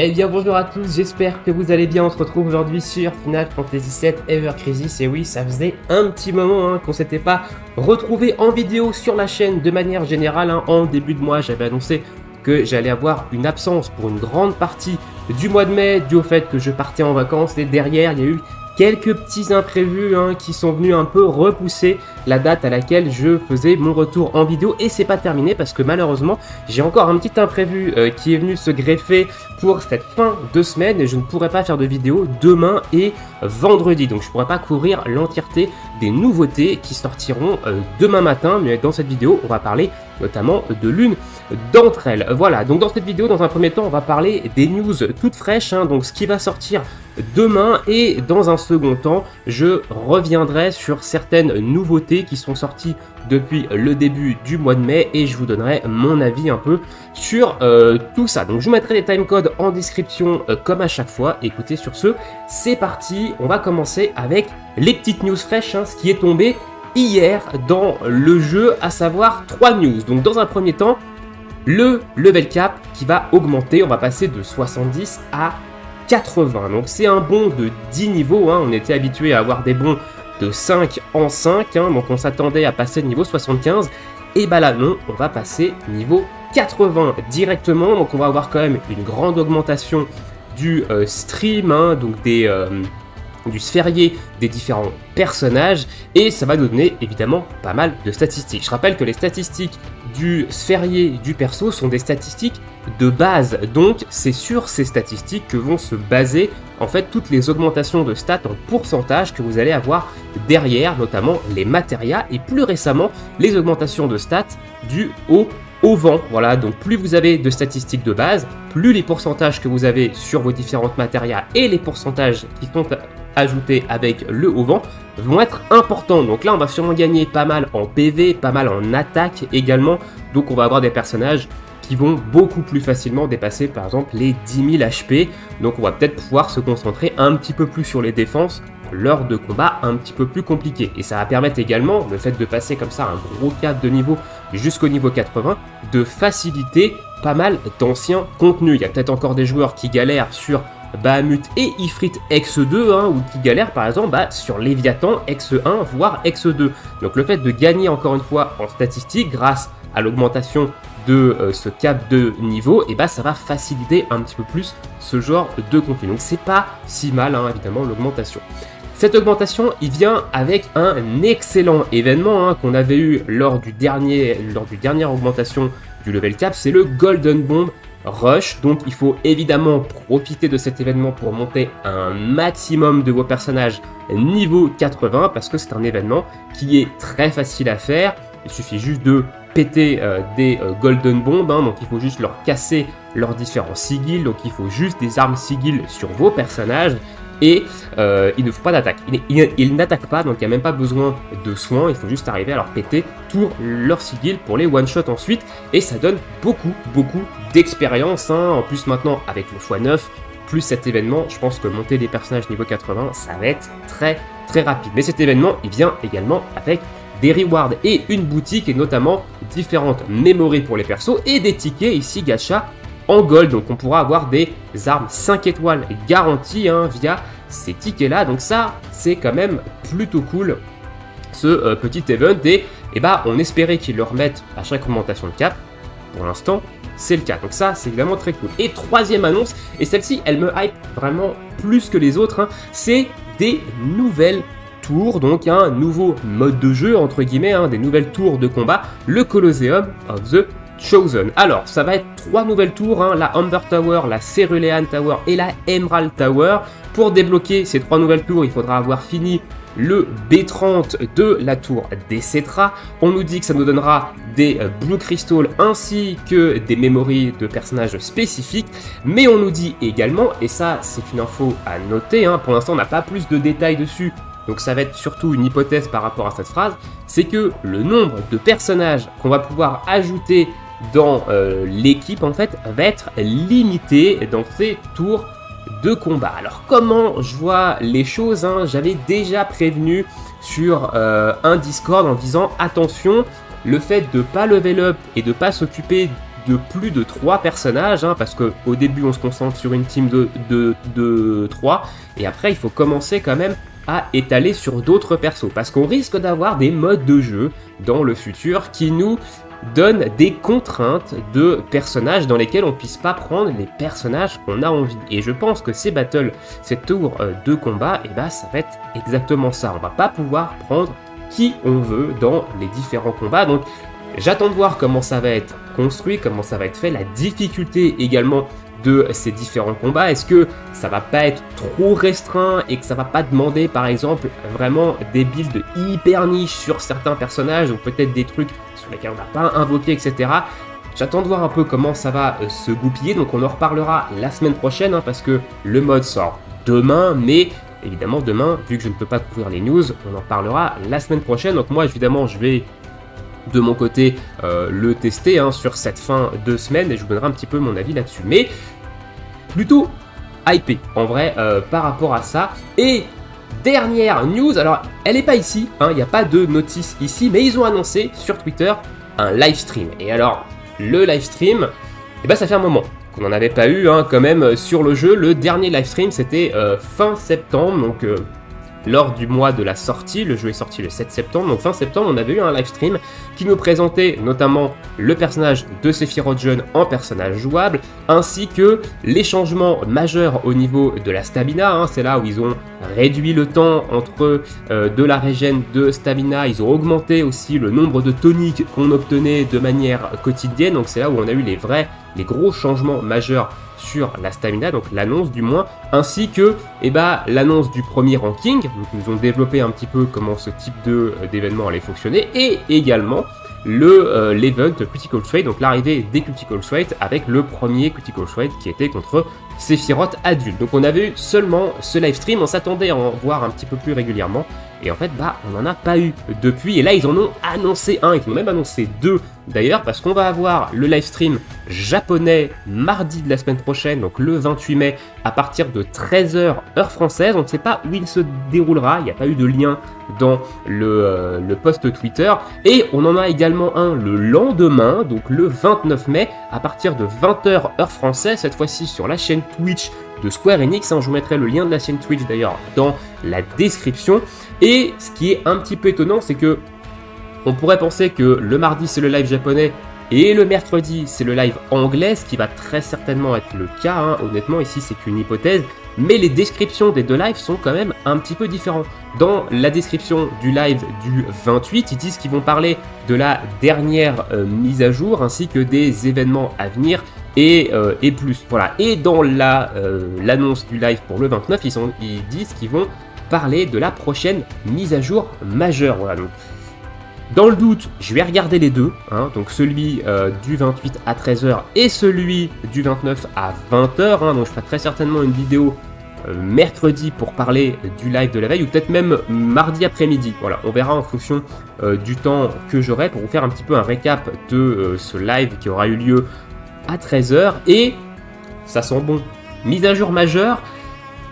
Eh bien bonjour à tous, j'espère que vous allez bien. On se retrouve aujourd'hui sur Final Fantasy VII Ever Crisis. Et oui, ça faisait un petit moment qu'on s'était pas retrouvé en vidéo sur la chaîne de manière générale. En début de mois, j'avais annoncé que j'allais avoir une absence pour une grande partie du mois de mai, dû au fait que je partais en vacances. Et derrière, il y a eu quelques petits imprévus qui sont venus un peu repousser la date à laquelle je faisais mon retour en vidéo. Et c'est pas terminé parce que malheureusement j'ai encore un petit imprévu qui est venu se greffer pour cette fin de semaine et je ne pourrai pas faire de vidéo demain et vendredi. Donc je pourrai pas couvrir l'entièreté des nouveautés qui sortiront demain matin. Mais dans cette vidéo on va parler notamment de l'une d'entre elles. Voilà, donc dans cette vidéo, dans un premier temps, on va parler des news toutes fraîches, donc ce qui va sortir demain, et dans un second temps, je reviendrai sur certaines nouveautés qui sont sorties depuis le début du mois de mai et je vous donnerai mon avis un peu sur tout ça. Donc je vous mettrai les timecodes en description comme à chaque fois. Écoutez, sur ce, c'est parti, on va commencer avec les petites news fraîches, ce qui est tombé hier dans le jeu, à savoir 3 news. Donc dans un premier temps, le level cap qui va augmenter, on va passer de 70 à 80. Donc c'est un bond de 10 niveaux, on était habitué à avoir des bonds de 5 en 5, donc on s'attendait à passer niveau 75, et bah là non, on va passer niveau 80 directement, donc on va avoir quand même une grande augmentation du stream, donc du sphérié des différents personnages, et ça va nous donner évidemment pas mal de statistiques. Je rappelle que les statistiques du sphérié du perso sont des statistiques de base, donc c'est sur ces statistiques que vont se baser en fait toutes les augmentations de stats en pourcentage que vous allez avoir derrière, notamment les matérias et plus récemment les augmentations de stats du haut au vent. Voilà, donc plus vous avez de statistiques de base, plus les pourcentages que vous avez sur vos différentes matérias et les pourcentages qui sont ajoutés avec le haut vent vont être importants. Donc là on va sûrement gagner pas mal en PV, pas mal en attaque également, donc on va avoir des personnages qui vont beaucoup plus facilement dépasser par exemple les 10 000 HP, donc on va peut-être pouvoir se concentrer un petit peu plus sur les défenses lors de combats un petit peu plus compliqués. Et ça va permettre également, le fait de passer comme ça un gros cap de niveau jusqu'au niveau 80, de faciliter pas mal d'anciens contenus. Il y a peut-être encore des joueurs qui galèrent sur Bahamut et Ifrit X2, ou qui galèrent par exemple sur Léviathan X1 voire X2. Donc le fait de gagner encore une fois en statistiques grâce à l'augmentation de ce cap de niveau, et ça va faciliter un petit peu plus ce genre de contenu. Donc c'est pas si mal évidemment l'augmentation. Cette augmentation, il vient avec un excellent événement qu'on avait eu lors du dernière augmentation du level cap, c'est le Golden Bomb Rush. Donc il faut évidemment profiter de cet événement pour monter un maximum de vos personnages niveau 80, parce que c'est un événement qui est très facile à faire. Il suffit juste de péter des Golden Bombs, donc il faut juste leur casser leurs différents sigils, donc il faut juste des armes sigils sur vos personnages. Et il ne faut pas d'attaque, il n'attaque pas, donc il n'y a même pas besoin de soins, il faut juste arriver à leur péter tout leur sigil pour les one-shot ensuite, et ça donne beaucoup d'expérience, En plus maintenant avec le x9, plus cet événement, je pense que monter des personnages niveau 80, ça va être très rapide. Mais cet événement, il vient également avec des rewards et une boutique, et notamment différentes memories pour les persos, et des tickets ici gacha en gold, donc on pourra avoir des armes 5 étoiles garanties via ces tickets là, donc ça c'est quand même plutôt cool ce petit event, et on espérait qu'ils le remettent à chaque augmentation de cap. Pour l'instant c'est le cas, donc ça c'est évidemment très cool. Et troisième annonce, et celle-ci elle me hype vraiment plus que les autres, c'est des nouvelles tours, donc un nouveau mode de jeu entre guillemets, des nouvelles tours de combat, le Colosseum of the Chosen. Alors, ça va être 3 nouvelles tours, la Amber Tower, la Cerulean Tower et la Emerald Tower. Pour débloquer ces 3 nouvelles tours, il faudra avoir fini le B30 de la tour des Cetra. On nous dit que ça nous donnera des Blue Crystal ainsi que des memories de personnages spécifiques. Mais on nous dit également, et ça c'est une info à noter, pour l'instant on n'a pas plus de détails dessus, donc ça va être surtout une hypothèse par rapport à cette phrase, c'est que le nombre de personnages qu'on va pouvoir ajouter dans l'équipe en fait va être limité dans ces tours de combat. Alors comment je vois les choses, j'avais déjà prévenu sur un Discord en disant attention, le fait de pas level up et de pas s'occuper de plus de 3 personnages, hein, parce qu'au début on se concentre sur une team de 3, et après il faut commencer quand même à étaler sur d'autres persos, parce qu'on risque d'avoir des modes de jeu dans le futur qui nous donnent des contraintes de personnages dans lesquels on puisse pas prendre les personnages qu'on a envie. Et je pense que ces battles, ces tours de combat, et bah ça va être exactement ça. On va pas pouvoir prendre qui on veut dans les différents combats, donc j'attends de voir comment ça va être construit, comment ça va être fait, la difficulté également de ces différents combats. Est-ce que ça va pas être trop restreint et que ça va pas demander par exemple vraiment des builds hyper niche sur certains personnages ou peut-être des trucs sur lesquels on va pas invoquer, etc. J'attends de voir un peu comment ça va se goupiller, donc on en reparlera la semaine prochaine, hein, parce que le mode sort demain, mais évidemment demain, vu que je ne peux pas couvrir les news, on en parlera la semaine prochaine. Donc moi évidemment je vais de mon côté le tester, hein, sur cette fin de semaine, et je vous donnerai un petit peu mon avis là-dessus. Mais plutôt hypé en vrai par rapport à ça. Et dernière news, alors elle n'est pas ici, il n'y a pas de notice ici, mais ils ont annoncé sur Twitter un live stream. Et alors le live stream, eh ben, ça fait un moment qu'on n'en avait pas eu, hein, quand même sur le jeu. Le dernier live stream c'était fin septembre, donc lors du mois de la sortie. Le jeu est sorti le 7 septembre, donc fin septembre on avait eu un live stream qui nous présentait notamment le personnage de Sephiroth jeune en personnage jouable, ainsi que les changements majeurs au niveau de la stamina, hein. C'est là où ils ont réduit le temps entre de la régène de stamina, ils ont augmenté aussi le nombre de toniques qu'on obtenait de manière quotidienne, donc c'est là où on a eu les gros changements majeurs sur la stamina, donc l'annonce du moins, ainsi que l'annonce du premier ranking. Donc ils nous ont développé un petit peu comment ce type d'événement allait fonctionner, et également l'event Critical Threat, donc l'arrivée des Critical Threat avec le premier Critical Threat qui était contre Sephiroth adulte. Donc on avait eu seulement ce live stream, on s'attendait à en voir un petit peu plus régulièrement, et en fait on n'en a pas eu depuis, et là ils en ont annoncé un, ils en ont même annoncé deux d'ailleurs, parce qu'on va avoir le live stream japonais mardi de la semaine prochaine, donc le 28 mai à partir de 13h heure française. On ne sait pas où il se déroulera, il n'y a pas eu de lien dans le post Twitter, et on en a également un le lendemain, donc le 29 mai à partir de 20h heure française, cette fois-ci sur la chaîne Twitch de Square Enix, hein. Je vous mettrai le lien de la chaîne Twitch d'ailleurs dans la description. Et ce qui est un petit peu étonnant, c'est que on pourrait penser que le mardi c'est le live japonais et le mercredi c'est le live anglais, ce qui va très certainement être le cas, hein. Honnêtement ici c'est qu'une hypothèse, mais les descriptions des deux lives sont quand même un petit peu différentes. Dans la description du live du 28, ils disent qu'ils vont parler de la dernière mise à jour ainsi que des événements à venir et plus. Voilà. Et dans l'annonce du live pour le 29, ils disent qu'ils vont parler de la prochaine mise à jour majeure. Voilà, donc dans le doute, je vais regarder les deux, hein, donc celui du 28 à 13h et celui du 29 à 20h, hein, donc je ferai très certainement une vidéo mercredi pour parler du live de la veille, ou peut-être même mardi après-midi. Voilà, on verra en fonction du temps que j'aurai pour vous faire un petit peu un récap de ce live qui aura eu lieu à 13h, et ça sent bon. Mise à jour majeure,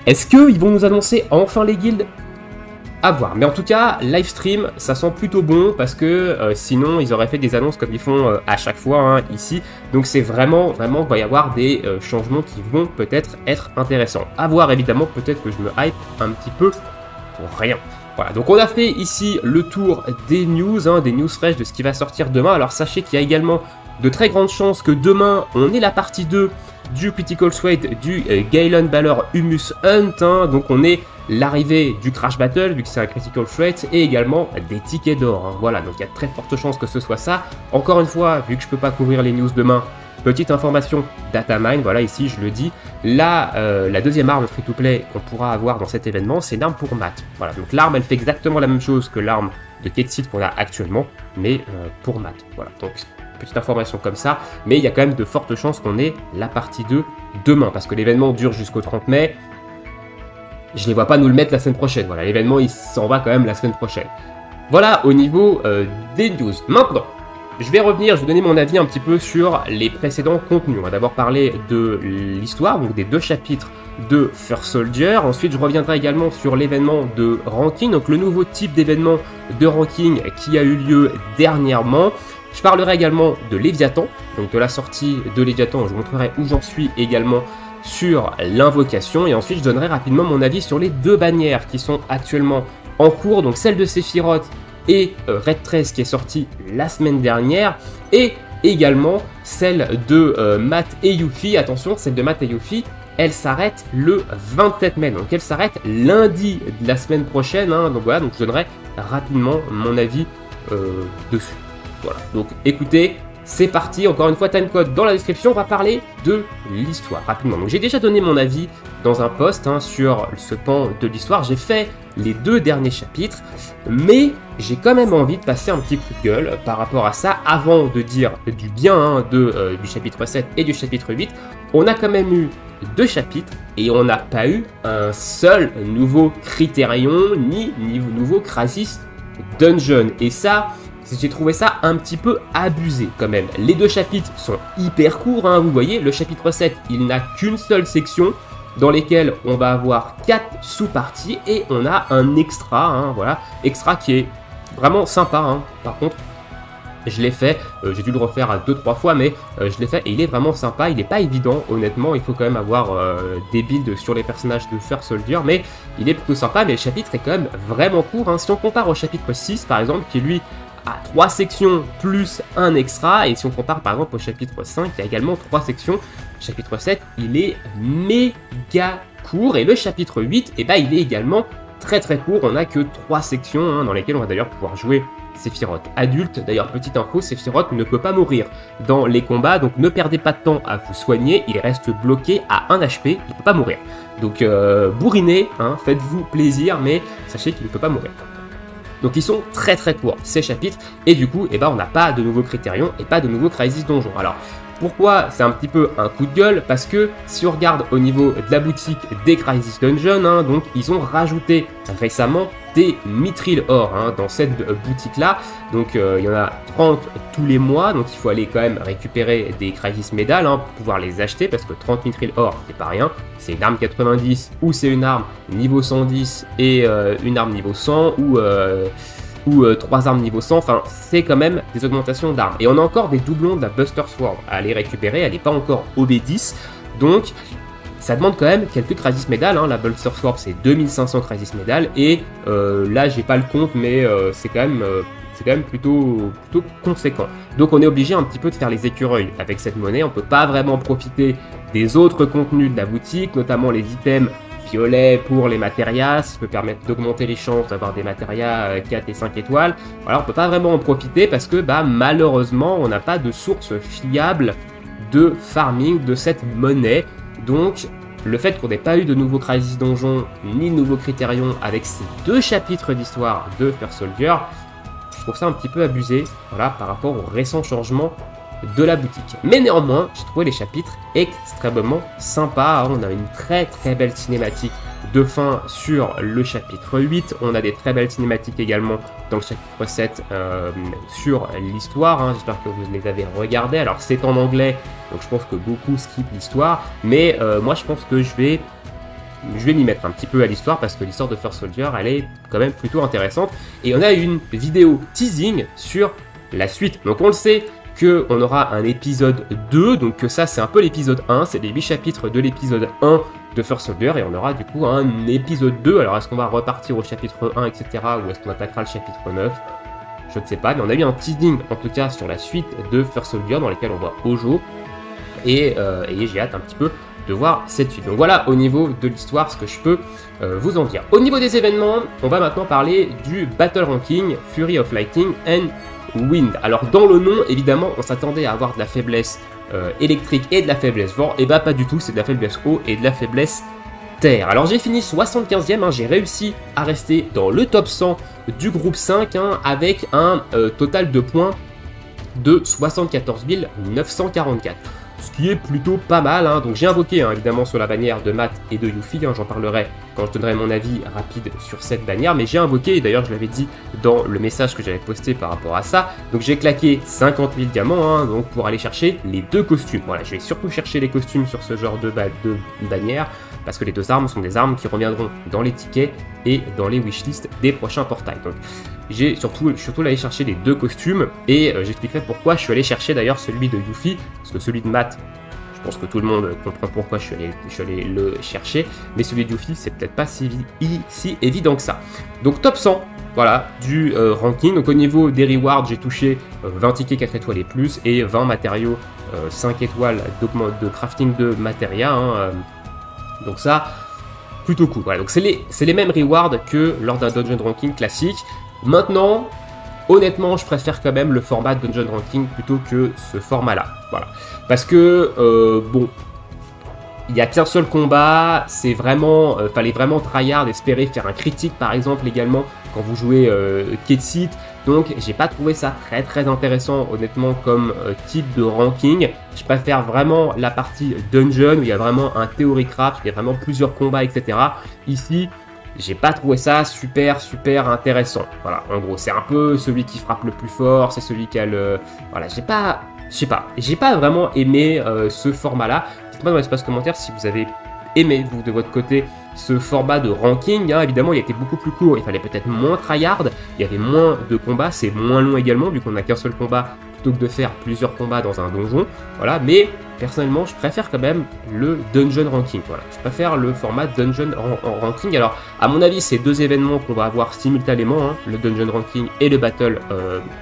est-ce qu'ils vont nous annoncer enfin les guildes ? À voir, mais en tout cas, live stream, ça sent plutôt bon, parce que sinon ils auraient fait des annonces comme ils font à chaque fois, hein, ici. Donc c'est vraiment qu'il va y avoir des changements qui vont peut-être être intéressants. À voir évidemment, peut-être que je me hype un petit peu pour rien. Voilà, donc on a fait ici le tour des news, hein, des news fraîches de ce qui va sortir demain. Alors sachez qu'il y a également de très grandes chances que demain on ait la partie 2 du Critical Threat du Galen Balor Humus Hunt, hein. Donc on est l'arrivée du Crash Battle, vu que c'est un Critical Threat, et également des tickets d'or, hein. Voilà, donc il y a de très fortes chances que ce soit ça. Encore une fois, vu que je peux pas couvrir les news demain, petite information datamine, voilà, ici je le dis, la deuxième arme free-to-play qu'on pourra avoir dans cet événement, c'est une arme pour Matt. Voilà, donc l'arme elle fait exactement la même chose que l'arme de Ketsit qu'on a actuellement, mais pour Matt. Voilà, donc petite information comme ça, mais il y a quand même de fortes chances qu'on ait la partie 2 demain, parce que l'événement dure jusqu'au 30 mai, je les vois pas nous le mettre la semaine prochaine. Voilà, l'événement il s'en va quand même la semaine prochaine. Voilà au niveau des news. Maintenant, je vais revenir, je vais donner mon avis un petit peu sur les précédents contenus. On va d'abord parler de l'histoire, donc des 2 chapitres de First Soldier. Ensuite, je reviendrai également sur l'événement de ranking, donc le nouveau type d'événement de ranking qui a eu lieu dernièrement. Je parlerai également de Léviathan, donc de la sortie de Léviathan, je vous montrerai où j'en suis également sur l'invocation, et ensuite je donnerai rapidement mon avis sur les deux bannières qui sont actuellement en cours, donc celle de Sephiroth et Red 13 qui est sortie la semaine dernière, et également celle de Matt et Yuffie. Attention, celle de Matt et Yuffie, elle s'arrête le 27 mai, donc elle s'arrête lundi de la semaine prochaine, hein. Donc voilà, donc je donnerai rapidement mon avis dessus. Voilà, donc écoutez, c'est parti, encore une fois, timecode dans la description, on va parler de l'histoire rapidement. Donc j'ai déjà donné mon avis dans un post hein, sur ce pan de l'histoire, j'ai fait les deux derniers chapitres, mais j'ai quand même envie de passer un petit coup de gueule par rapport à ça, avant de dire du bien hein, du chapitre 7 et du chapitre 8, on a quand même eu deux chapitres, et on n'a pas eu un seul nouveau Critérion, ni nouveau Krasis Dungeon, et ça... j'ai trouvé ça un petit peu abusé quand même. Les deux chapitres sont hyper courts, hein, vous voyez, le chapitre 7, il n'a qu'une seule section dans lesquelles on va avoir 4 sous-parties et on a un extra, hein, voilà, extra qui est vraiment sympa, hein. Par contre, je l'ai fait, j'ai dû le refaire à 2-3 fois, mais je l'ai fait et il est vraiment sympa, il n'est pas évident, honnêtement, il faut quand même avoir des builds sur les personnages de First Soldier, mais il est plutôt sympa, mais le chapitre est quand même vraiment court, hein. Si on compare au chapitre 6, par exemple, qui lui à 3 sections plus un extra, et si on compare par exemple au chapitre 5, il y a également 3 sections. Le chapitre 7, il est méga court, et le chapitre 8, eh ben, il est également très court, on n'a que 3 sections, hein, dans lesquelles on va d'ailleurs pouvoir jouer Sephiroth adulte. D'ailleurs, petite info, Sephiroth ne peut pas mourir dans les combats, donc ne perdez pas de temps à vous soigner, il reste bloqué à 1 HP, il ne peut pas mourir. Donc bourrinez, hein, faites-vous plaisir, mais sachez qu'il ne peut pas mourir. Donc ils sont très courts ces chapitres, et du coup eh ben, on n'a pas de nouveaux Critérion et pas de nouveaux Crisis Donjon. Alors pourquoi c'est un petit peu un coup de gueule? Parce que si on regarde au niveau de la boutique des Crisis Dungeon, hein, donc ils ont rajouté récemment des Mithril Or hein, dans cette boutique là, donc il y en a 30 tous les mois, donc il faut aller quand même récupérer des Crisis Medal hein, pour pouvoir les acheter, parce que 30 Mithril Or c'est pas rien, c'est une arme 90 ou c'est une arme niveau 110 et une arme niveau 100 ou 3 armes niveau 100, enfin c'est quand même des augmentations d'armes. Et on a encore des doublons de la Buster Sword à aller récupérer, elle n'est pas encore OB10, donc ça demande quand même quelques Crisis Medal, hein. La Buster Sword c'est 2500 Crisis Medal, et là j'ai pas le compte, mais c'est quand même plutôt conséquent. Donc on est obligé un petit peu de faire les écureuils avec cette monnaie, on peut pas vraiment profiter des autres contenus de la boutique, notamment les items violet pour les matérias, ça peut permettre d'augmenter les chances d'avoir des matérias 4 et 5 étoiles. Voilà, on peut pas vraiment en profiter parce que bah, malheureusement on n'a pas de source fiable de farming de cette monnaie. Donc le fait qu'on n'ait pas eu de nouveaux Crisis Donjon ni de nouveaux Critérion avec ces deux chapitres d'histoire de First Soldier, je trouve ça un petit peu abusé, voilà, par rapport aux récents changements de la boutique. Mais néanmoins, j'ai trouvé les chapitres extrêmement sympas. On a une très belle cinématique de fin sur le chapitre 8. On a des très belles cinématiques également dans le chapitre 7 sur l'histoire. Hein. J'espère que vous les avez regardées. Alors c'est en anglais, donc je pense que beaucoup skippent l'histoire. Mais moi je pense que je vais m'y mettre un petit peu à l'histoire, parce que l'histoire de First Soldier, elle est quand même plutôt intéressante. Et on a une vidéo teasing sur la suite. Donc on le sait, qu'on aura un épisode 2, donc ça c'est un peu l'épisode 1, c'est les 8 chapitres de l'épisode 1 de First Soldier, et on aura du coup un épisode 2, alors est-ce qu'on va repartir au chapitre 1, etc., ou est-ce qu'on attaquera le chapitre 9 ? Je ne sais pas, mais on a eu un teasing en tout cas sur la suite de First Soldier, dans lequel on voit Hojo, et j'ai hâte un petit peu de voir cette suite. Donc voilà au niveau de l'histoire ce que je peux vous en dire. Au niveau des événements, on va maintenant parler du Battle Ranking Fury of Lightning and Wind. Alors dans le nom, évidemment, on s'attendait à avoir de la faiblesse électrique et de la faiblesse vent, et bah pas du tout, c'est de la faiblesse eau et de la faiblesse terre. Alors j'ai fini 75e, hein, j'ai réussi à rester dans le top 100 du groupe 5, hein, avec un total de points de 74 944. Ce qui est plutôt pas mal, hein. Donc j'ai invoqué hein, évidemment sur la bannière de Matt et de Yuffie, hein, j'en parlerai quand je donnerai mon avis rapide sur cette bannière, mais j'ai invoqué, et d'ailleurs je l'avais dit dans le message que j'avais posté par rapport à ça, donc j'ai claqué 50 000 diamants hein, donc pour aller chercher les 2 costumes. Voilà, je vais surtout chercher les costumes sur ce genre de bannière, parce que les 2 armes sont des armes qui reviendront dans les tickets et dans les wishlists des prochains portails. Donc je suis surtout allé chercher les 2 costumes, et j'expliquerai pourquoi je suis allé chercher d'ailleurs celui de Yuffie, parce que celui de Matt, je pense que tout le monde comprend pourquoi je suis allé le chercher, mais celui de Yuffie, c'est peut-être pas si évident que ça. Donc top 100, voilà, du ranking. Donc au niveau des rewards, j'ai touché 20 tickets 4 étoiles et plus, et 20 matériaux 5 étoiles de crafting de matérias, hein, donc ça, plutôt cool. Voilà, donc c'est les mêmes rewards que lors d'un dungeon ranking classique. Maintenant, honnêtement, je préfère quand même le format dungeon ranking plutôt que ce format-là. Voilà, parce que bon, il n'y a qu'un seul combat, c'est vraiment, fallait vraiment tryhard, espérer faire un critique par exemple également quand vous jouez Ketsit. Donc j'ai pas trouvé ça très intéressant honnêtement comme type de ranking. Je préfère vraiment la partie dungeon où il y a vraiment un theory craft, il y a vraiment plusieurs combats, etc. Ici, j'ai pas trouvé ça super intéressant. Voilà, en gros, c'est un peu celui qui frappe le plus fort, c'est celui qui a le... Voilà, j'ai pas vraiment aimé ce format-là. Dites-moi dans l'espace commentaire si vous avez aimé, vous, de votre côté, ce format de ranking, hein. Évidemment, il était beaucoup plus court, il fallait peut-être moins tryhard, il y avait moins de combats, c'est moins long également, vu qu'on n'a qu'un seul combat, plutôt que de faire plusieurs combats dans un donjon, voilà, mais personnellement, je préfère quand même le dungeon ranking, voilà, je préfère le format dungeon ranking. Alors, à mon avis, c'est 2 événements qu'on va avoir simultanément, hein, le dungeon ranking et le battle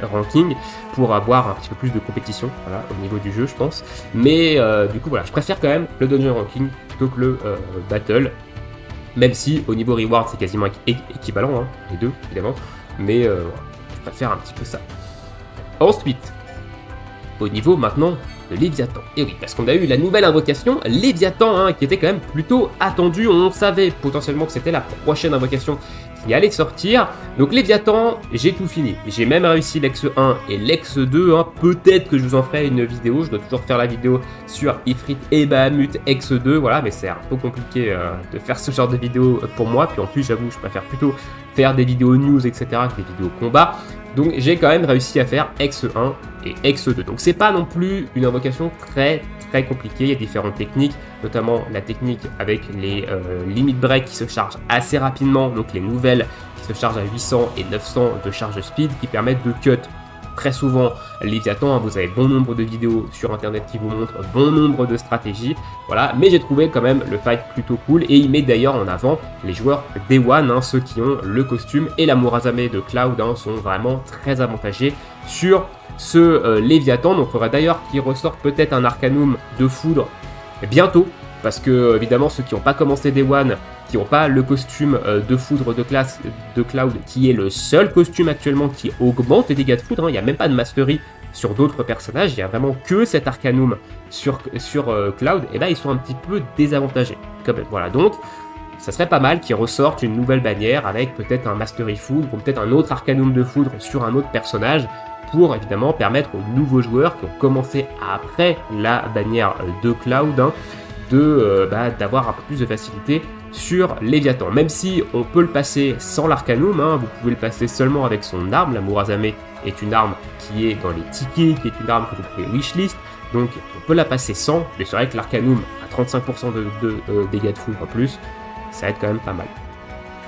ranking, pour avoir un petit peu plus de compétition, voilà, au niveau du jeu, je pense, mais du coup, voilà, je préfère quand même le dungeon ranking plutôt que le battle, même si au niveau reward c'est quasiment équivalent, hein, les deux évidemment, mais je préfère un petit peu ça. Ensuite, au niveau maintenant de Léviathan, et oui, parce qu'on a eu la nouvelle invocation Léviathan, hein, qui était quand même plutôt attendue, on savait potentiellement que c'était la prochaine invocation qui allait sortir. Donc Léviathan, j'ai tout fini, j'ai même réussi l'ex 1 et l'ex 2, hein. Peut-être que je vous en ferai une vidéo, je dois toujours faire la vidéo sur Ifrit et Bahamut X 2, voilà, mais c'est un peu compliqué de faire ce genre de vidéo pour moi, puis en plus j'avoue je préfère plutôt faire des vidéos news, etc., que des vidéos combat. Donc j'ai quand même réussi à faire X1 et X2. Donc c'est pas non plus une invocation très compliquée, il y a différentes techniques, notamment la technique avec les limit break qui se chargent assez rapidement, donc les nouvelles qui se chargent à 800 et 900 de charge speed qui permettent de cut très souvent Léviathan, hein. Vous avez bon nombre de vidéos sur internet qui vous montrent bon nombre de stratégies, voilà, mais j'ai trouvé quand même le fight plutôt cool, et il met d'ailleurs en avant les joueurs Day One, hein, ceux qui ont le costume et la Murazame de Cloud, hein, sont vraiment très avantagés sur ce Léviathan. Donc il faudra d'ailleurs qu'il ressorte peut-être un Arcanum de foudre bientôt, parce que évidemment ceux qui n'ont pas commencé Day One, qui n'ont pas le costume de foudre de classe de Cloud, qui est le seul costume actuellement qui augmente les dégâts de foudre, hein. Il n'y a même pas de mastery sur d'autres personnages, il n'y a vraiment que cet Arcanum sur Cloud, et là ils sont un petit peu désavantagés quand même. Voilà, donc ça serait pas mal qu'ils ressortent une nouvelle bannière avec peut-être un mastery foudre ou peut-être un autre Arcanum de foudre sur un autre personnage, pour évidemment permettre aux nouveaux joueurs qui ont commencé après la bannière de Cloud, hein, d'avoir un peu plus de facilité sur Léviathan. Même si on peut le passer sans l'Arcanum, hein, vous pouvez le passer seulement avec son arme. La Murazame est une arme qui est dans les tickets, qui est une arme que vous pouvez wishlist, donc on peut la passer sans, mais c'est vrai que l'Arcanum a 35% de dégâts de foudre en plus, ça va être quand même pas mal.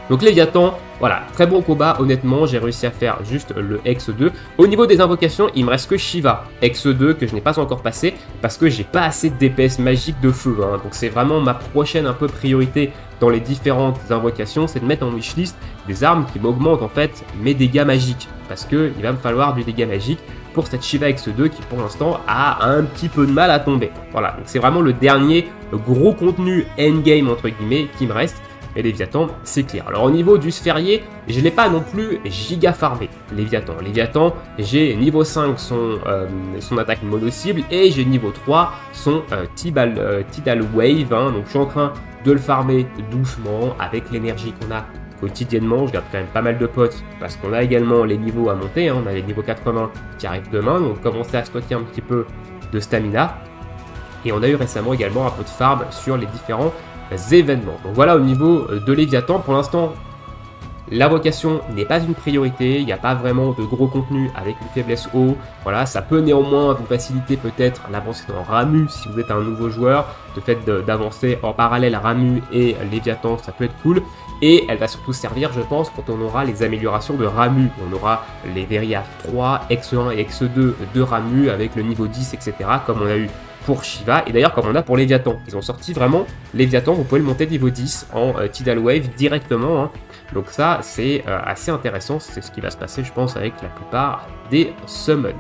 Donc Léviathan, voilà, très bon combat, honnêtement, j'ai réussi à faire juste le X2. Au niveau des invocations, il me reste que Shiva, X2, que je n'ai pas encore passé, parce que j'ai pas assez de DPS magique de feu, hein. Donc c'est vraiment ma prochaine un peu priorité dans les différentes invocations, c'est de mettre en wishlist des armes qui m'augmentent en fait mes dégâts magiques, parce que il va me falloir du dégât magique pour cette Shiva X2 qui pour l'instant a un petit peu de mal à tomber. Voilà, donc c'est vraiment le dernier gros contenu endgame entre guillemets qui me reste. Et Léviathan, c'est clair. Alors au niveau du sphérié, je ne l'ai pas non plus giga farmé, Léviathan, j'ai niveau 5 son attaque mono-cible, et j'ai niveau 3 son Tidal Wave, hein. Donc je suis en train de le farmer doucement avec l'énergie qu'on a quotidiennement. Je garde quand même pas mal de potes parce qu'on a également les niveaux à monter, hein. On a les niveaux 80 qui arrivent demain, donc commencer à stocker un petit peu de stamina. Et on a eu récemment également un peu de farm sur les différents événements. Donc voilà au niveau de Léviathan, pour l'instant l'invocation n'est pas une priorité, il n'y a pas vraiment de gros contenu avec une faiblesse haut. Voilà, ça peut néanmoins vous faciliter peut-être l'avancée dans Ramuh si vous êtes un nouveau joueur. Le fait d'avancer en parallèle à Ramuh et Léviathan, ça peut être cool. et elle va surtout servir, je pense, quand on aura les améliorations de Ramuh. On aura les Veria 3, X1 et X2 de Ramuh avec le niveau 10, etc., comme on a eu pour Shiva, et d'ailleurs comme on a pour Léviathan. Ils ont sorti vraiment Léviathan, vous pouvez le monter niveau 10 en Tidal Wave directement, hein. Donc ça, c'est assez intéressant, c'est ce qui va se passer, je pense, avec la plupart des summons.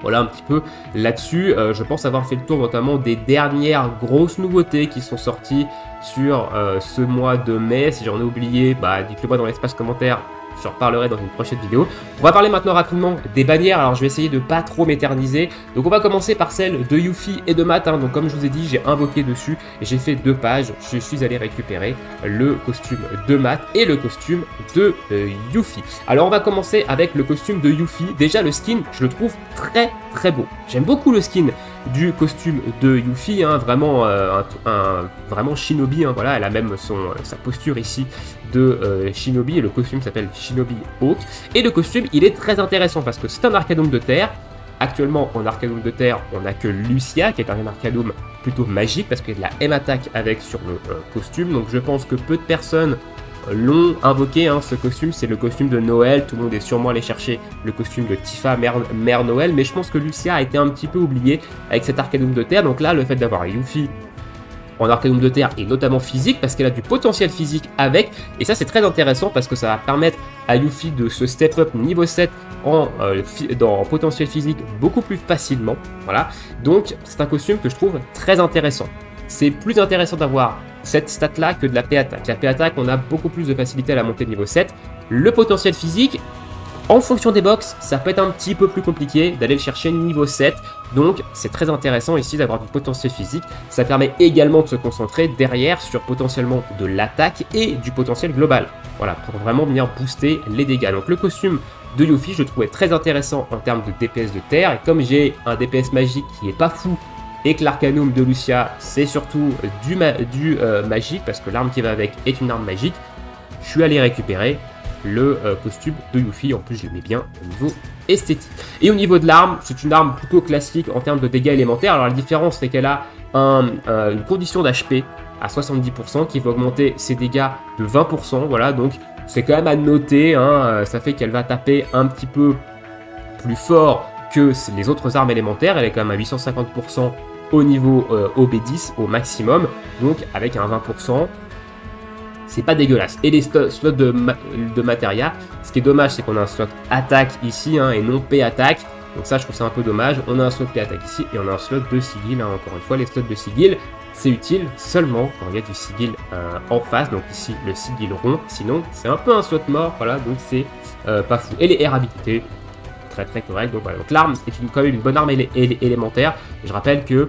Voilà un petit peu là-dessus, je pense avoir fait le tour notamment des dernières grosses nouveautés qui sont sorties sur ce mois de mai. Si j'en ai oublié, bah dites-le moi dans l'espace commentaire, j'en reparlerai dans une prochaine vidéo. On va parler maintenant rapidement des bannières, alors je vais essayer de pas trop m'éterniser. Donc on va commencer par celle de Yuffie et de Matt, hein. Donc comme je vous ai dit, j'ai invoqué dessus, et j'ai fait 2 pages, je suis allé récupérer le costume de Matt et le costume de Yuffie. Alors on va commencer avec le costume de Yuffie. Déjà le skin, je le trouve très très beau. J'aime beaucoup le skin du costume de Yuffie, hein, vraiment vraiment shinobi, hein, voilà, elle a même sa posture ici de shinobi, et le costume s'appelle Shinobi Hawk, et le costume il est très intéressant parce que c'est un Arcanum de terre. Actuellement en Arcanum de terre on n'a que Lucia qui est un Arcanum plutôt magique parce qu'il y a de la M-Attack avec sur le costume, donc je pense que peu de personnes l'ont invoqué, hein, ce costume. C'est le costume de Noël, tout le monde est sûrement allé chercher le costume de Tifa, mère Noël, mais je pense que Lucia a été un petit peu oubliée avec cet Arcanum de terre. Donc là, le fait d'avoir Yuffie en Arcanum de terre, et notamment physique, parce qu'elle a du potentiel physique avec, et ça c'est très intéressant parce que ça va permettre à Yuffie de se step up niveau 7 dans potentiel physique beaucoup plus facilement, voilà. Donc c'est un costume que je trouve très intéressant. C'est plus intéressant d'avoir cette stat là que de la P-Attack. La P-Attack, on a beaucoup plus de facilité à la monter de niveau 7. Le potentiel physique, en fonction des box, ça peut être un petit peu plus compliqué d'aller le chercher niveau 7. Donc c'est très intéressant ici d'avoir du potentiel physique. Ça permet également de se concentrer derrière sur potentiellement de l'attaque et du potentiel global. Voilà, pour vraiment venir booster les dégâts. Donc le costume de Yuffie, je le trouvais très intéressant en termes de DPS de terre. Et comme j'ai un DPS magique qui est pas fou, et que l'Arcanum de Lucia, c'est surtout du magique, parce que l'arme qui va avec est une arme magique, je suis allé récupérer le costume de Yuffie. En plus, je l'aimais bien au niveau esthétique. Et au niveau de l'arme, c'est une arme plutôt classique en termes de dégâts élémentaires. Alors la différence, c'est qu'elle a une condition d'HP à 70% qui va augmenter ses dégâts de 20%. Voilà, donc c'est quand même à noter, hein, ça fait qu'elle va taper un petit peu plus fort que les autres armes élémentaires. Elle est quand même à 850% au niveau OB10 au maximum, donc avec un 20%, c'est pas dégueulasse. Et les slots de Materia, ce qui est dommage, c'est qu'on a un slot attaque ici, hein, et non P-Attaque, donc ça je trouve ça un peu dommage. On a un slot P-Attaque ici, et on a un slot de sigil, hein. Encore une fois, les slots de sigil, c'est utile seulement quand il y a du sigil en face, donc ici le sigil rond, sinon c'est un peu un slot mort, voilà, donc c'est pas fou. Et les air habilités, très très correct. Donc voilà, donc l'arme est quand même une bonne arme élémentaire. Je rappelle que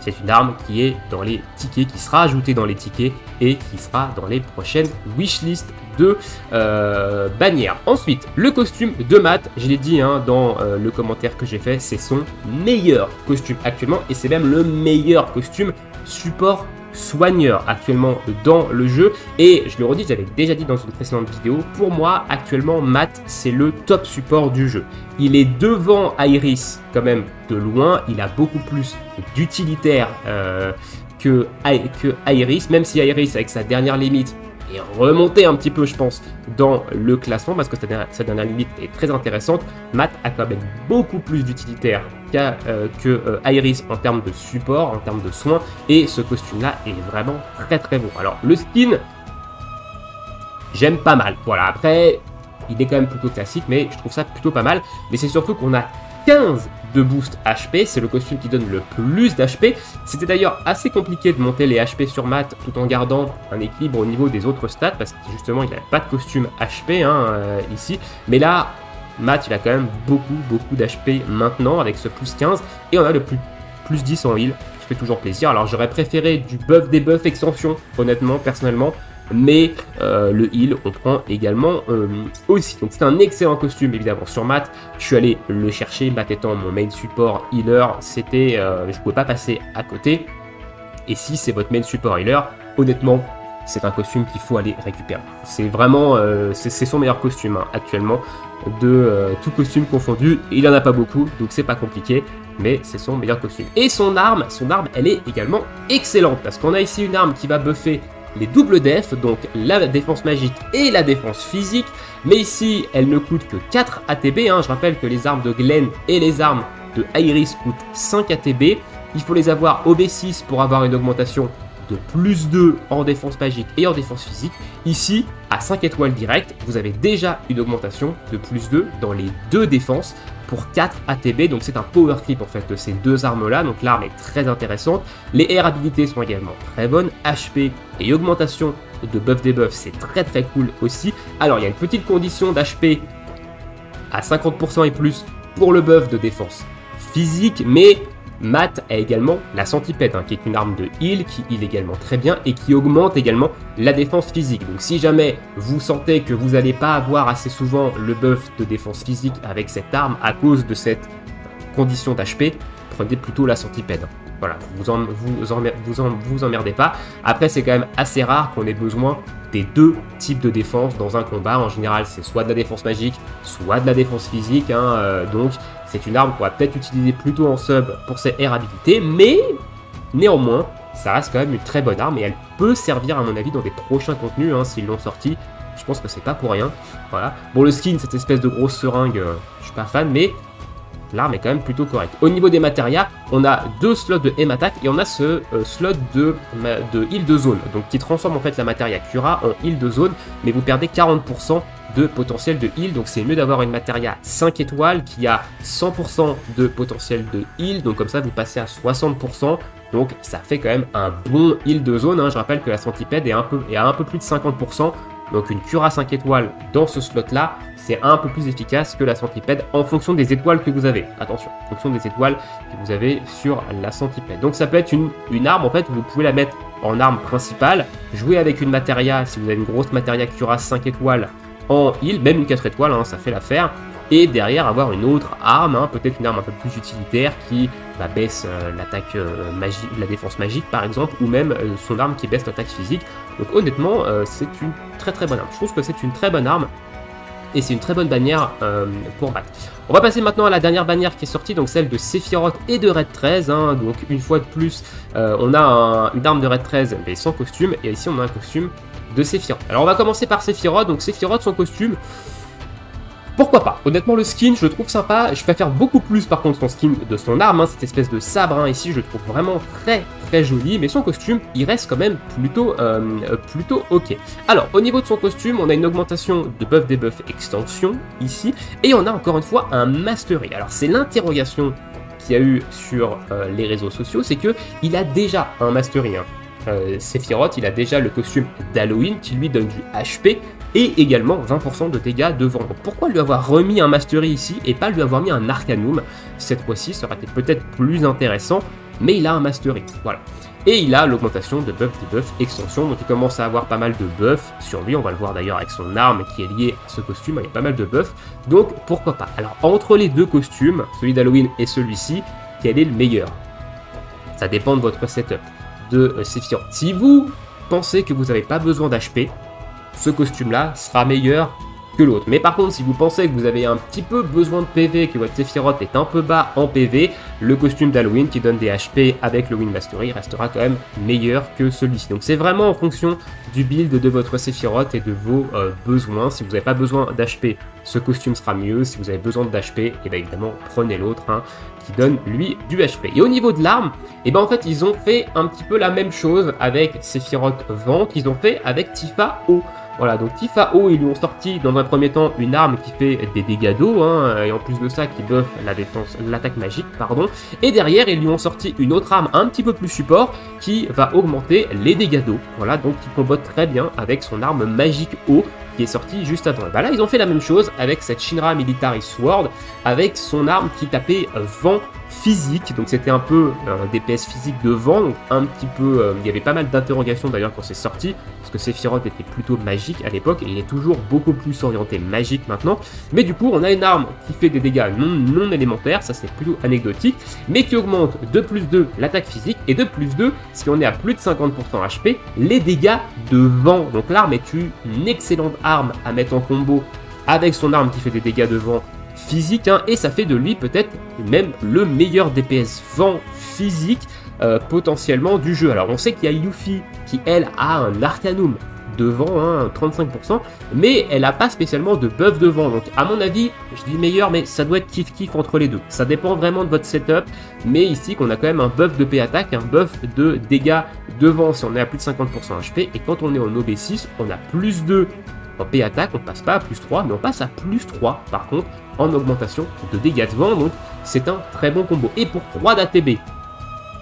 c'est une arme qui est dans les tickets, qui sera ajoutée dans les tickets et qui sera dans les prochaines wishlists de bannières. Ensuite, le costume de Matt, je l'ai dit, hein, dans le commentaire que j'ai fait, c'est son meilleur costume actuellement, et c'est même le meilleur costume support soigneur actuellement dans le jeu. Et je le redis, j'avais déjà dit dans une précédente vidéo, pour moi actuellement Matt c'est le top support du jeu. Il est devant Iris quand même de loin, il a beaucoup plus d'utilitaire que Iris, même si Iris avec sa dernière limite est remonté un petit peu, je pense, dans le classement, parce que sa dernière limite est très intéressante. Matt a quand même beaucoup plus d'utilitaire que Iris en termes de support, en termes de soins, et ce costume-là est vraiment très très bon. Alors, le skin, j'aime pas mal. Voilà, après, il est quand même plutôt classique, mais je trouve ça plutôt pas mal. Mais c'est surtout qu'on a 15 de boost HP, c'est le costume qui donne le plus d'HP. C'était d'ailleurs assez compliqué de monter les HP sur Matt tout en gardant un équilibre au niveau des autres stats, parce que justement il n'avait pas de costume HP ici. Mais là, Matt il a quand même beaucoup d'HP maintenant avec ce plus 15, et on a le plus 10 en heal, qui fait toujours plaisir. Alors j'aurais préféré du buff debuff extension, honnêtement, personnellement, mais le heal on prend également aussi. Donc c'est un excellent costume évidemment sur Matt. Je suis allé le chercher, Matt étant mon main support healer, c'était je pouvais pas passer à côté. Et si c'est votre main support healer, honnêtement c'est un costume qu'il faut aller récupérer. C'est vraiment c'est son meilleur costume, hein, actuellement, de tout costume confondu. Il en a pas beaucoup, donc c'est pas compliqué, mais c'est son meilleur costume. Et son arme elle est également excellente, parce qu'on a ici une arme qui va buffer les doubles def, donc la défense magique et la défense physique. Mais ici, elle ne coûte que 4 ATB. Hein. Je rappelle que les armes de Glenn et les armes de Iris coûtent 5 ATB. Il faut les avoir au B6 pour avoir une augmentation de plus 2 en défense magique et en défense physique. Ici, à 5 étoiles direct, vous avez déjà une augmentation de plus 2 dans les deux défenses pour 4 ATB. Donc c'est un power creep en fait de ces deux armes là. Donc l'arme est très intéressante. Les air habilités sont également très bonnes. HP et augmentation de buff debuff, c'est très très cool aussi. Alors il y a une petite condition d'HP à 50% et plus pour le buff de défense physique, mais Matt a également la centipède, hein, qui est une arme de heal, qui heal également très bien et qui augmente également la défense physique. Donc si jamais vous sentez que vous n'allez pas avoir assez souvent le buff de défense physique avec cette arme à cause de cette condition d'HP, prenez plutôt la centipède. Voilà, vous emmerdez pas. Après, c'est quand même assez rare qu'on ait besoin des deux types de défense dans un combat. En général, c'est soit de la défense magique, soit de la défense physique. Hein, donc, c'est une arme qu'on va peut-être utiliser plutôt en sub pour ses air habilités. Mais, néanmoins, ça reste quand même une très bonne arme. Et elle peut servir, à mon avis, dans des prochains contenus, hein, s'ils l'ont sorti. Je pense que c'est pas pour rien. Voilà. Bon, le skin, cette espèce de grosse seringue, je suis pas fan, mais l'arme est quand même plutôt correcte. Au niveau des matérias, on a deux slots de aim attack et on a ce slot de heal de zone, donc qui transforme en fait la matéria Cura en heal de zone, mais vous perdez 40% de potentiel de heal, donc c'est mieux d'avoir une matéria 5 étoiles qui a 100% de potentiel de heal, donc comme ça vous passez à 60%, donc ça fait quand même un bon heal de zone, hein. Je rappelle que la centipède est à un peu plus de 50%, donc une Cura 5 étoiles dans ce slot là, c'est un peu plus efficace que la centipède en fonction des étoiles que vous avez. Attention, en fonction des étoiles que vous avez sur la centipède. Donc ça peut être une arme, en fait, vous pouvez la mettre en arme principale, jouer avec une matéria, si vous avez une grosse matéria Cura 5 étoiles en heal, même une 4 étoiles, hein, ça fait l'affaire. Et derrière avoir une autre arme, hein, peut-être une arme un peu plus utilitaire qui baisse l'attaque magique, la défense magique par exemple, ou même son arme qui baisse l'attaque physique. Donc honnêtement, c'est une très très bonne arme. Je trouve que c'est une très bonne arme et c'est une très bonne bannière pour Matt. On va passer maintenant à la dernière bannière qui est sortie, donc celle de Sephiroth et de Red 13. Hein, donc une fois de plus, on a une arme de Red 13 mais sans costume, et ici on a un costume de Sephiroth. Alors on va commencer par Sephiroth. Donc Sephiroth, son costume, pourquoi pas? Honnêtement, le skin, je le trouve sympa. Je préfère beaucoup plus, par contre, son skin de son arme, hein, cette espèce de sabre, hein, ici, je le trouve vraiment très, très joli. Mais son costume, il reste quand même plutôt ok. Alors, au niveau de son costume, on a une augmentation de buff debuff extension, ici. Et on a, encore une fois, un mastery. Alors, c'est l'interrogation qu'il y a eu sur les réseaux sociaux, c'est que il a déjà un mastery, hein. Sephiroth, il a déjà le costume d'Halloween qui lui donne du HP et également 20% de dégâts devant. Donc pourquoi lui avoir remis un Mastery ici et pas lui avoir mis un Arcanum? Cette fois-ci, ça aurait été peut-être plus intéressant, mais il a un Mastery, voilà. Et il a l'augmentation de buff, debuff, extension, donc il commence à avoir pas mal de buffs sur lui, on va le voir d'ailleurs avec son arme qui est liée à ce costume, il y a pas mal de buffs, donc pourquoi pas. Alors entre les deux costumes, celui d'Halloween et celui-ci, quel est le meilleur? Ça dépend de votre setup de Sephiroth. Si vous pensez que vous n'avez pas besoin d'HP, ce costume-là sera meilleur que l'autre. Mais par contre, si vous pensez que vous avez un petit peu besoin de PV, que votre Sephiroth est un peu bas en PV, le costume d'Halloween qui donne des HP avec le Wind Mastery restera quand même meilleur que celui-ci. Donc c'est vraiment en fonction du build de votre Sephiroth et de vos besoins. Si vous n'avez pas besoin d'HP, ce costume sera mieux. Si vous avez besoin d'HP, et bien évidemment prenez l'autre, hein, qui donne lui du HP. Et au niveau de l'arme, et ben en fait ils ont fait un petit peu la même chose avec Sephiroth Vent qu'ils ont fait avec Tifa O. Voilà, donc Tifa O, ils lui ont sorti dans un premier temps une arme qui fait des dégâts d'eau, hein, et en plus de ça qui buff la défense, l'attaque magique, pardon. Et derrière, ils lui ont sorti une autre arme un petit peu plus support qui va augmenter les dégâts d'eau. Voilà, donc qui combote très bien avec son arme magique eau qui est sortie juste avant. Bah là, ils ont fait la même chose avec cette Shinra Military Sword, avec son arme qui tapait vent physique, donc c'était un peu un DPS physique de vent, donc un petit peu, il y avait pas mal d'interrogations d'ailleurs quand c'est sorti, parce que Sephiroth était plutôt magique à l'époque, et il est toujours beaucoup plus orienté magique maintenant, mais du coup on a une arme qui fait des dégâts non élémentaires, ça c'est plutôt anecdotique, mais qui augmente de plus 2 l'attaque physique, et de plus 2, si on est à plus de 50% HP, les dégâts de vent. Donc l'arme est une excellente arme à mettre en combo avec son arme qui fait des dégâts de vent physique, hein, et ça fait de lui peut-être même le meilleur DPS vent physique potentiellement du jeu. Alors on sait qu'il y a Yuffie qui elle a un Arcanum devant, hein, 35%, mais elle n'a pas spécialement de buff devant, donc à mon avis, je dis meilleur, mais ça doit être kiff-kiff entre les deux. Ça dépend vraiment de votre setup, mais ici qu'on a quand même un buff de P-Attack, un buff de dégâts devant si on est à plus de 50% HP, et quand on est en OB6, on a plus 2 en P-Attack, on passe pas à plus 3, mais on passe à plus 3 par contre en augmentation de dégâts devant, donc c'est un très bon combo. Et pour 3 d'ATB,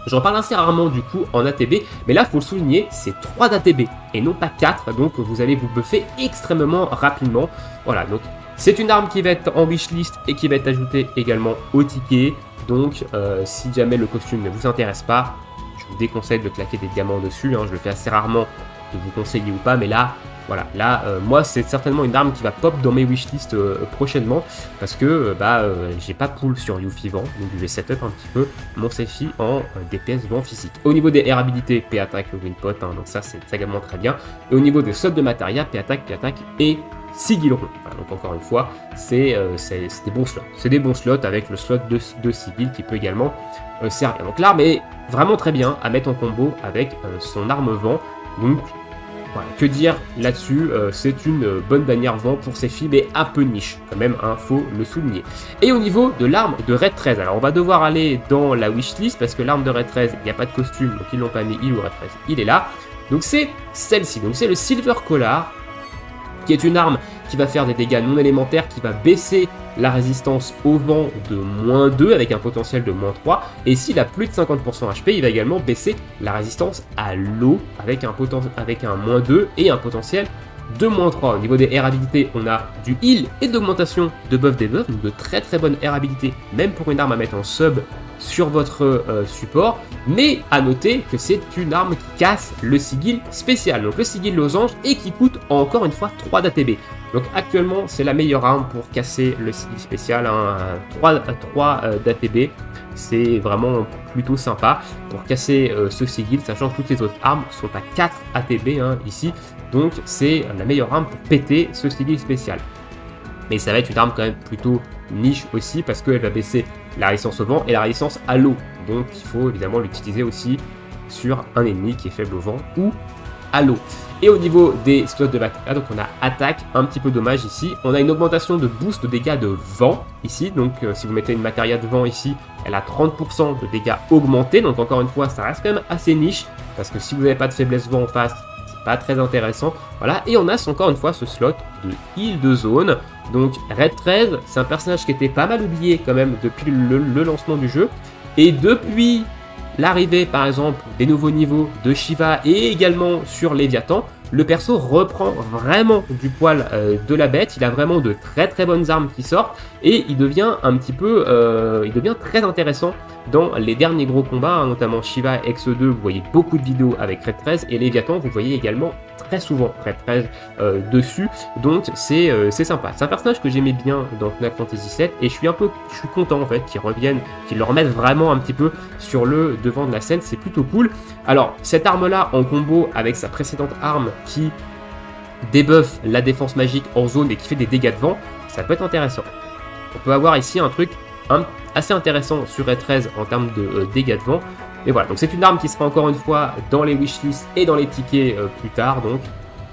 j'en parle assez rarement du coup en ATB, mais là, il faut le souligner, c'est 3 d'ATB et non pas 4, donc vous allez vous buffer extrêmement rapidement. Voilà, donc c'est une arme qui va être en wishlist et qui va être ajoutée également au ticket. Donc, si jamais le costume ne vous intéresse pas, je vous déconseille de claquer des diamants dessus, hein, je le fais assez rarement de vous conseiller ou pas, mais là, voilà, là, moi, c'est certainement une arme qui va pop dans mes wishlists prochainement, parce que j'ai pas pull sur Yuffie vent, donc je vais setup un petit peu mon Seifi en DPS vent physique. Au niveau des air habilités, P-Attack, Winpot, hein, donc ça, c'est également très bien. Et au niveau des slots de Materia, P-Attack et Sigil rond. Voilà, donc encore une fois, c'est des bons slots. C'est des bons slots avec le slot de Sigil qui peut également servir. Donc l'arme est vraiment très bien à mettre en combo avec son arme vent. Donc voilà, que dire là-dessus, c'est une bonne bannière vent pour ces filles, mais un peu niche, quand même, hein, faut le souligner. Et au niveau de l'arme de Red 13, alors on va devoir aller dans la wishlist, parce que l'arme de Red 13, il n'y a pas de costume, donc ils l'ont pas mis, il ou Red 13, il est là. Donc c'est celle-ci, donc c'est le Silver Collar, qui est une arme qui va faire des dégâts non élémentaires, qui va baisser la résistance au vent de -2 avec un potentiel de -3. Et s'il a plus de 50% HP, il va également baisser la résistance à l'eau avec un -2 et un potentiel de -3. Au niveau des air habilités, on a du heal et d'augmentation de buff des buffs, donc de très très bonnes air habilités, même pour une arme à mettre en sub sur votre support. Mais à noter que c'est une arme qui casse le sigil spécial, donc le sigil losange, et qui coûte encore une fois 3 d'ATB. Donc actuellement, c'est la meilleure arme pour casser le sigil spécial, hein, 3 d'ATB. C'est vraiment plutôt sympa pour casser ce sigil, sachant que toutes les autres armes sont à 4 ATB hein, ici. Donc c'est la meilleure arme pour péter ce sigil spécial. Mais ça va être une arme quand même plutôt niche aussi, parce qu'elle va baisser la résistance au vent et la résistance à l'eau. Donc il faut évidemment l'utiliser aussi sur un ennemi qui est faible au vent ou à l'eau. Et au niveau des slots de bataille, donc on a attaque, un petit peu dommage ici. On a une augmentation de boost de dégâts de vent ici. Donc si vous mettez une Materia de vent ici, elle a 30% de dégâts augmentés. Donc encore une fois, ça reste quand même assez niche, parce que si vous n'avez pas de faiblesse vent en face, c'est pas très intéressant. Voilà, et on a encore une fois ce slot de heal de zone. Donc Red 13, c'est un personnage qui était pas mal oublié quand même depuis le lancement du jeu. Et depuis l'arrivée par exemple des nouveaux niveaux de Shiva et également sur Léviathan, le perso reprend vraiment du poil de la bête. Il a vraiment de très très bonnes armes qui sortent et il devient un petit peu, il devient très intéressant dans les derniers gros combats, hein, notamment Shiva X2, vous voyez beaucoup de vidéos avec Red 13, et Léviathan, vous voyez également très souvent Red 13 dessus, donc c'est sympa. C'est un personnage que j'aimais bien dans Final Fantasy VII, et je suis content en fait qu'ils reviennent, qu'ils le remettent vraiment un petit peu sur le devant de la scène, c'est plutôt cool. Alors, cette arme-là, en combo avec sa précédente arme qui débuffe la défense magique en zone et qui fait des dégâts de vent, ça peut être intéressant. On peut avoir ici un truc assez intéressant sur Red 13 en termes de dégâts de vent. Et voilà, donc c'est une arme qui sera encore une fois dans les wishlists et dans les tickets plus tard, donc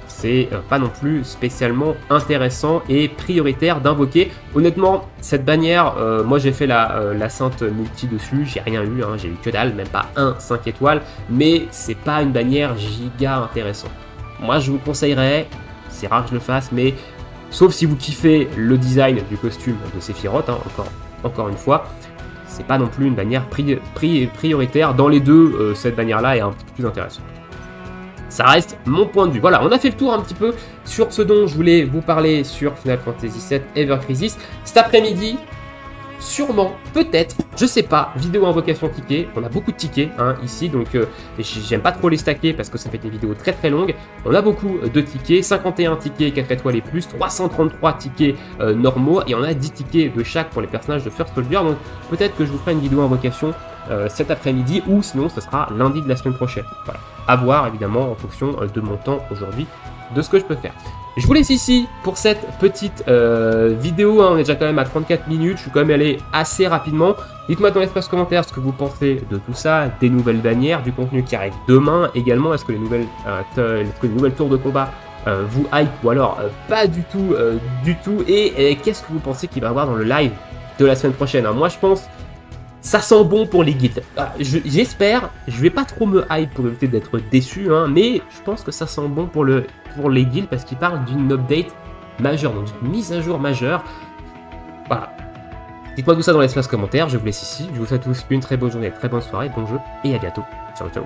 c'est pas non plus spécialement intéressant et prioritaire d'invoquer. Honnêtement, cette bannière, moi j'ai fait la sainte multi dessus, j'ai rien eu, hein, j'ai eu que dalle, même pas un 5 étoiles, mais c'est pas une bannière giga intéressante. Moi je vous conseillerais, c'est rare que je le fasse, mais sauf si vous kiffez le design du costume de Sephiroth, hein, encore une fois, c'est pas non plus une bannière prioritaire. Dans les deux, cette bannière-là est un petit peu plus intéressante. Ça reste mon point de vue. Voilà, on a fait le tour un petit peu sur ce dont je voulais vous parler sur Final Fantasy VII Ever Crisis. Cet après-midi, sûrement, peut-être, je sais pas, vidéo invocation ticket. On a beaucoup de tickets hein, ici, donc j'aime pas trop les stacker parce que ça fait des vidéos très très longues. On a beaucoup de tickets, 51 tickets 4 étoiles et plus, 333 tickets normaux, et on a 10 tickets de chaque pour les personnages de First Soldier. Donc peut-être que je vous ferai une vidéo invocation cet après-midi, ou sinon ce sera lundi de la semaine prochaine. Voilà, à voir évidemment en fonction de mon temps aujourd'hui de ce que je peux faire. Je vous laisse ici pour cette petite vidéo, hein. On est déjà quand même à 34 minutes, je suis quand même allé assez rapidement. Dites-moi dans l'espace commentaire ce que vous pensez de tout ça, des nouvelles bannières, du contenu qui arrive demain également. Est-ce que les nouvelles tours de combat vous hype ou alors pas du tout, et qu'est-ce que vous pensez qu'il va y avoir dans le live de la semaine prochaine, hein. Moi je pense ça sent bon pour les guilds. J'espère, je vais pas trop me hype pour éviter d'être déçu, hein, mais je pense que ça sent bon pour les guilds parce qu'ils parlent d'une update majeure, donc d'une mise à jour majeure. Voilà. Dites-moi tout ça dans l'espace commentaire, je vous laisse ici. Je vous souhaite tous une très bonne journée, très bonne soirée, bon jeu et à bientôt. Ciao ciao.